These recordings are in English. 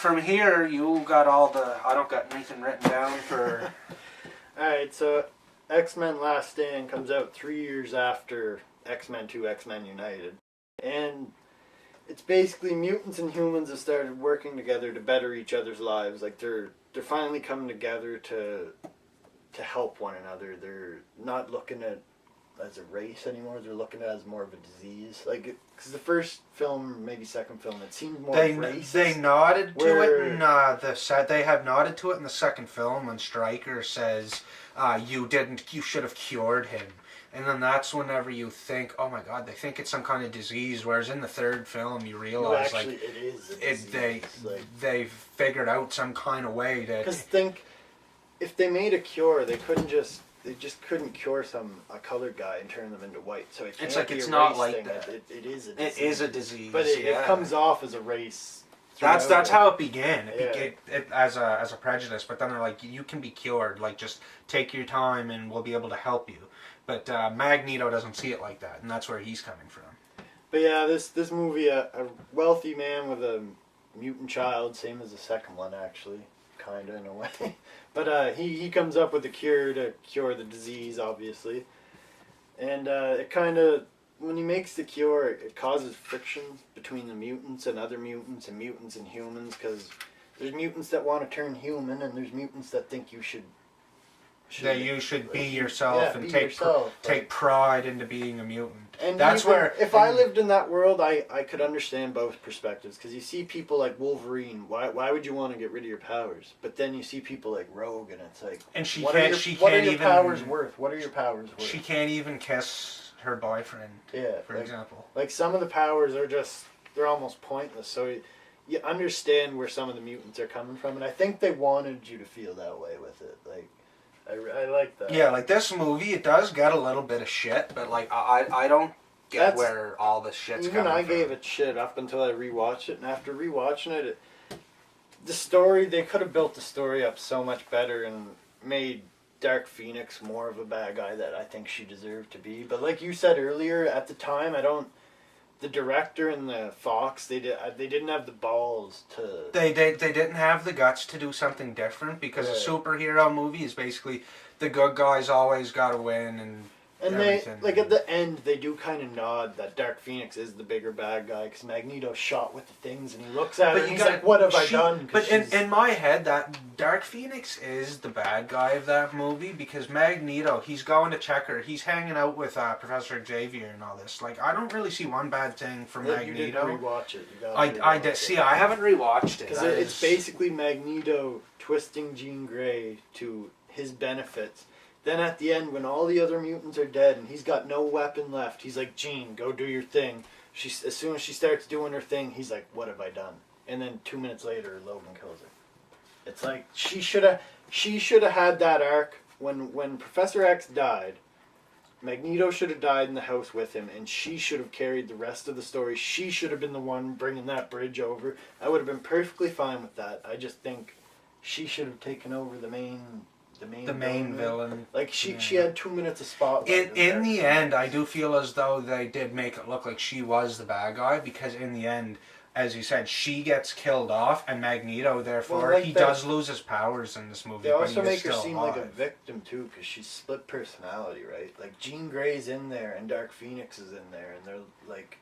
from here, you got all the... I don't got anything written down for... Alright, so X-Men Last Stand comes out 3 years after X-Men 2, X-Men United. And it's basically mutants and humans have started working together to better each other's lives. Like, they're finally coming together to help one another. They're not looking at as a race anymore. They're looking at it as more of a disease. Like, because the first film, maybe second film, it seemed more racist. They nodded to it in they have nodded to it in the second film when Stryker says, you should have cured him. And then that's whenever you think, oh my God, they think it's some kind of disease. Whereas in the third film, you realize it is a disease. They figured out some kind of way that. Because think, if they made a cure, they just couldn't cure a colored guy and turn them into white. So it's not like that. It is a disease. It is a disease. But it comes off as a race. That's how it began. It as a prejudice, but then they're like, you can be cured. Like, just take your time, and we'll be able to help you. But Magneto doesn't see it like that, and that's where he's coming from. But yeah, this movie, a wealthy man with a mutant child, same as the second one, actually, kind of in a way. But he comes up with a cure to cure the disease, obviously. And it kind of, when he makes the cure, it causes friction between the mutants and other mutants and humans, because there's mutants that want to turn human, and there's mutants that think you should be yourself and take pride into being a mutant. And that's where, if I lived in that world, I could understand both perspectives. Because you see people like Wolverine. Why would you want to get rid of your powers? But then you see people like Rogue, and it's like, and what are your powers worth? What are your powers worth? She can't even kiss her boyfriend. Yeah, for example. Like, some of the powers are they're almost pointless. So you understand where some of the mutants are coming from, and I think they wanted you to feel that way with it. Like, I like that. Yeah, like this movie, it does get a little bit of shit, but like I don't get where all the shit's coming from. Even I gave it shit up until I rewatched it, and after rewatching it, the story, they could have built the story up so much better and made Dark Phoenix more of a bad guy that I think she deserved to be. But like you said earlier, at the time, the director and the Fox, they didn't have the balls to... They didn't have the guts to do something different, because a superhero movie is basically the good guys always gotta win and everything. They, like, at the end, they do kind of nod that Dark Phoenix is the bigger bad guy, because Magneto's shot with the things, and he looks at it and he's like, what have I done? But in my head, that Dark Phoenix is the bad guy of that movie, because Magneto, he's going to check her, he's hanging out with Professor Xavier and all this. Like, I don't really see one bad thing for Magneto. You didn't rewatch it. I haven't rewatched it. Because it's basically Magneto twisting Jean Grey to his benefits. Then at the end, when all the other mutants are dead and he's got no weapon left, he's like, Jean, go do your thing. As soon as she starts doing her thing, he's like, what have I done? And then 2 minutes later, Logan kills her. It's like, she should have had that arc when Professor X died. Magneto should have died in the house with him, and she should have carried the rest of the story. She should have been the one bringing that bridge over. I would have been perfectly fine with that. I just think she should have taken over the main villain. Like, she had 2 minutes of spotlight. In the end, I do feel as though they did make it look like she was the bad guy, because in the end, as you said, she gets killed off, and Magneto, therefore, he does lose his powers in this movie. They also make her still seem alive. like a victim too, because she's split personality, right? Like, Jean Grey's in there, and Dark Phoenix is in there, and they're like,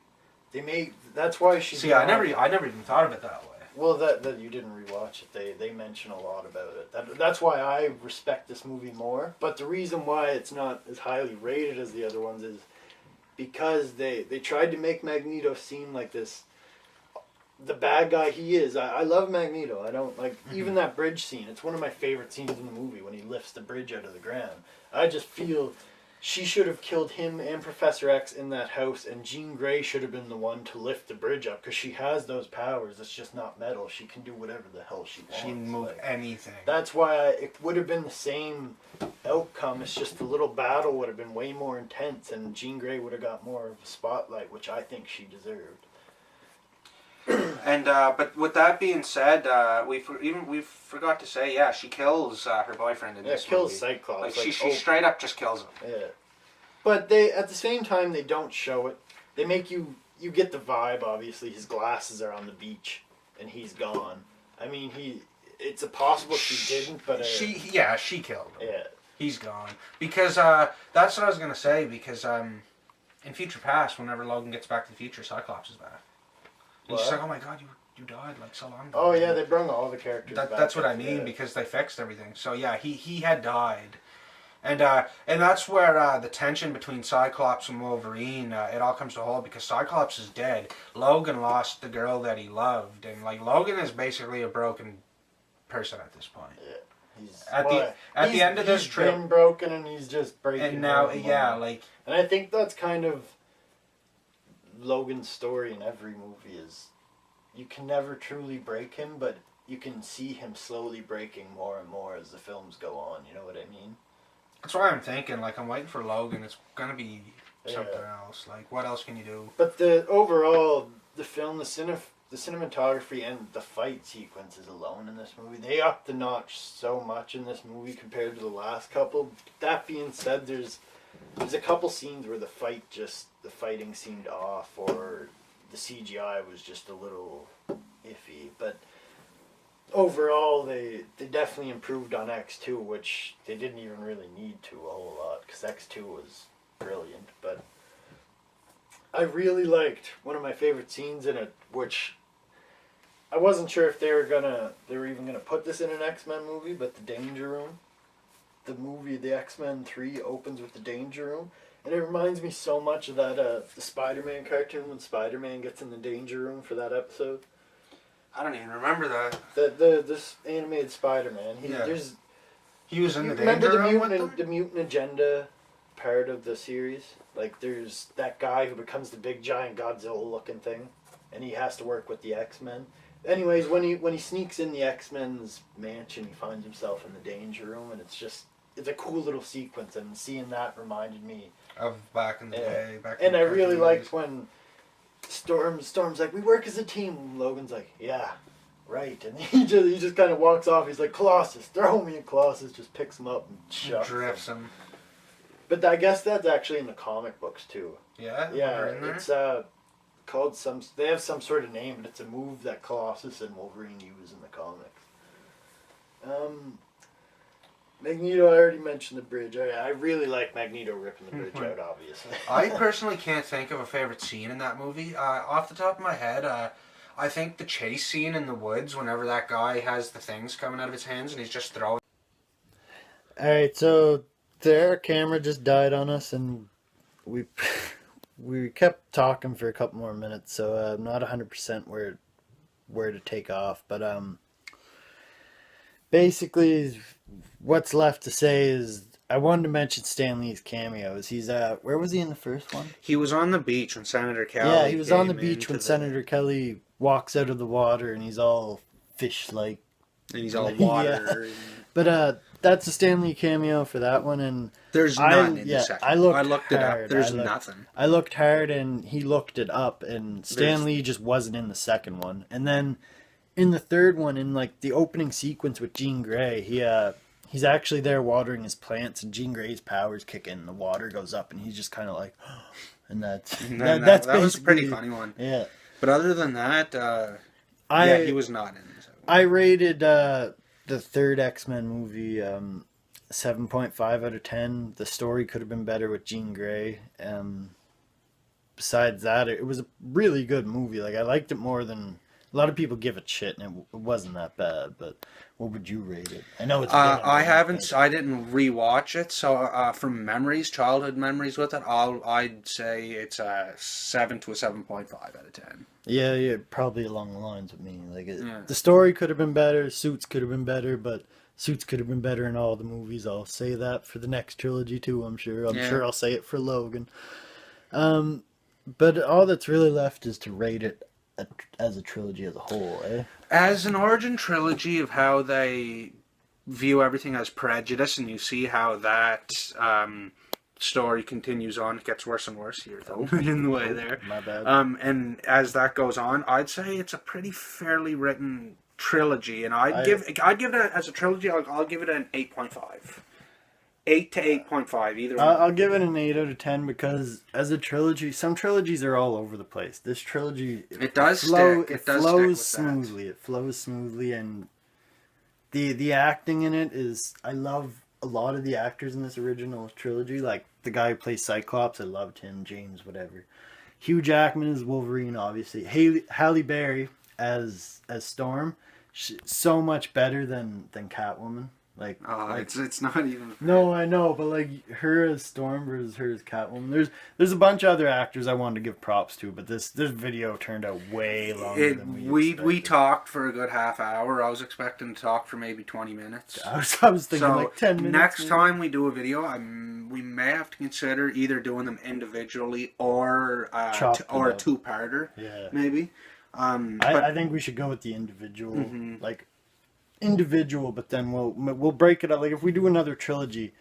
that's why she's. See, I never even thought of it that way. Well, that you didn't rewatch it. They mention a lot about it. That's why I respect this movie more. But the reason why it's not as highly rated as the other ones is because they tried to make Magneto seem like the bad guy he is. I love Magneto. I don't like even that bridge scene. It's one of my favorite scenes in the movie when he lifts the bridge out of the ground. I just feel she should have killed him and Professor X in that house, and Jean Grey should have been the one to lift the bridge up, because she has those powers. It's just not metal. She can do whatever the hell she wants. She can move anything. That's why it would have been the same outcome. It's just the little battle would have been way more intense, and Jean Grey would have got more of a spotlight, which I think she deserved. And but with that being said, we forgot to say, she kills her boyfriend in this movie. Kills Cyclops. Like, she straight up just kills him. Yeah, but they at the same time they don't show it. They make you get the vibe. Obviously, his glasses are on the beach and he's gone. I mean, it's possible she didn't, but she killed him. Yeah. He's gone because that's what I was gonna say. Because in Future Past, whenever Logan gets back to the future, Cyclops is back. And she's like, "Oh my God, you died like so long ago." Oh yeah, they brought all the characters back. That's what I mean because they fixed everything. So yeah, he had died. And that's where the tension between Cyclops and Wolverine, it all comes to a halt because Cyclops is dead. Logan lost the girl that he loved, and like Logan is basically a broken person at this point. Yeah. At the end of this trip, he's been broken and he's just breaking. And now, like, and I think that's kind of Logan's story in every movie is, you can never truly break him, but you can see him slowly breaking more and more as the films go on. You know what I mean? That's why I'm thinking. Like, I'm waiting for Logan. It's gonna be something else. Like, what else can you do? But the film, the cinematography and the fight sequences alone in this movie, they upped the notch so much in this movie compared to the last couple. That being said, there's a couple scenes where the fighting seemed off, or the CGI was just a little iffy. But overall, they definitely improved on X2, which they didn't even really need to a whole lot, because X2 was brilliant. But I really liked one of my favorite scenes in it, which I wasn't sure if they were even gonna put this in an X-Men movie, but the Danger Room. The movie, the X-Men 3 opens with the Danger Room, and it reminds me so much of that the Spider-Man cartoon when Spider-Man gets in the Danger Room for that episode. I don't even remember that. This animated Spider-Man. He was in the Danger Room with them? The Mutant Agenda part of the series. Like, there's that guy who becomes the big giant Godzilla-looking thing, and he has to work with the X-Men. Anyways, when he sneaks in the X-Men's mansion, he finds himself in the Danger Room, and it's a cool little sequence, and seeing that reminded me of back in the day. And I really liked when Storm's like, "We work as a team." And Logan's like, "Yeah, right." And he just kind of walks off. He's like, "Colossus, throw me!" And Colossus just picks him up and chucks drifts him. But I guess that's actually in the comic books too. Yeah. Yeah, it's called they have some sort of name, but it's a move that Colossus and Wolverine use in the comics. Magneto, I already mentioned the bridge. I really like Magneto ripping the bridge out, obviously. I personally can't think of a favorite scene in that movie. Off the top of my head, I think the chase scene in the woods, whenever that guy has the things coming out of his hands and he's just throwing. Alright, so their camera just died on us, and we kept talking for a couple more minutes, so I'm not 100% where to take off. But basically, what's left to say is I wanted to mention Stan Lee's cameos. He's where was he in the first one? He was on the beach when Senator Kelly. Yeah, he was on the beach when Senator Kelly walks out of the water, and he's all fish-like. And he's all water. Yeah. But that's a Stan Lee cameo for that one, and there's none in the second. I looked it hard. up. There's nothing. I looked hard, and he looked it up, and Stan Lee just wasn't in the second one. And then in the third one, in like the opening sequence with Jean Grey, he's actually there watering his plants, and Jean Grey's powers kick in, and the water goes up, and he's just kind of like, and that was a pretty funny one. Yeah. But other than that, he was not in this. I rated the third X-Men movie 7.5 out of 10. The story could have been better with Jean Grey. Besides that, it was a really good movie. Like, I liked it more than a lot of people give it shit, and it wasn't that bad. But what would you rate it? I know it's. I didn't rewatch it, so from memories, childhood memories with it, I'd say it's a 7 to a 7.5 out of 10. Yeah, probably along the lines with me. Like, the story could have been better, Suits could have been better, but Suits could have been better in all the movies. I'll say that for the next trilogy too. I'm sure I'll say it for Logan. But all that's really left is to rate it as a trilogy as a whole, eh? As an origin trilogy of how they view everything as prejudice, and you see how that story continues on. It gets worse and worse here, though, in the way there. My bad. And as that goes on, I'd say it's a pretty fairly written trilogy, and I'd give it as a trilogy. I'll give it an 8.5. 8 to 8.5, either one. I'll give it an 8 out of 10 because as a trilogy, some trilogies are all over the place. This trilogy, it does stick. It flows smoothly. It flows smoothly, and the acting in it is. I love a lot of the actors in this original trilogy. Like the guy who plays Cyclops, I loved him. James, whatever. Hugh Jackman as Wolverine, obviously. Halle Berry as Storm, so much better than Catwoman. Like, it's not even. No, I know, but like her as Storm versus her as Catwoman. There's a bunch of other actors I wanted to give props to, but this video turned out way longer than we talked for a good half hour. I was expecting to talk for maybe 20 minutes. I was thinking like 10 minutes. Next time we do a video, we may have to consider either doing them individually or a two-parter. Yeah, maybe. I think we should go with the individual, individual, but then we'll break it up. Like if we do another trilogy,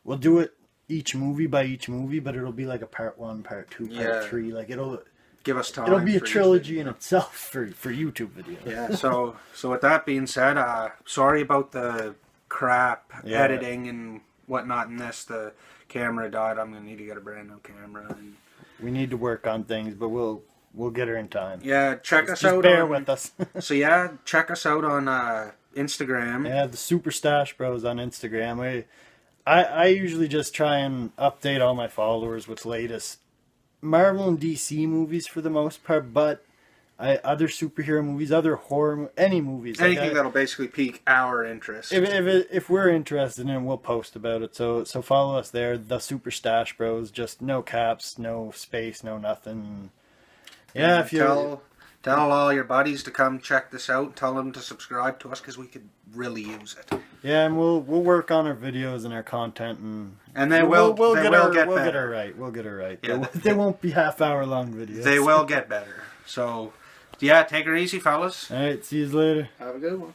we'll do it each movie by each movie, but it'll be like a part 1, part 2, part 3. Like it'll give us time. It'll be a trilogy in itself for YouTube videos. Yeah. So with that being said, sorry about the crap editing and whatnot in this. The camera died. I'm gonna need to get a brand new camera. And we need to work on things, but we'll get her in time. Yeah, check us out. Bear with us. So yeah, check us out on Instagram. Yeah, the Super Stache Bros on Instagram. I usually just try and update all my followers with latest Marvel and DC movies for the most part, but other superhero movies, other horror, any movies. Anything that'll basically pique our interest. If we're interested in it, we'll post about it. So follow us there, the Super Stache Bros. Just no caps, no space, no nothing. Yeah, if you tell all your buddies to come check this out. Tell them to subscribe to us because we could really use it. Yeah, and we'll work on our videos and our content, and we'll get better. We'll get her right. Yeah, they won't be half-hour-long videos. They will get better. So, yeah, take her easy, fellas. All right, see you later. Have a good one.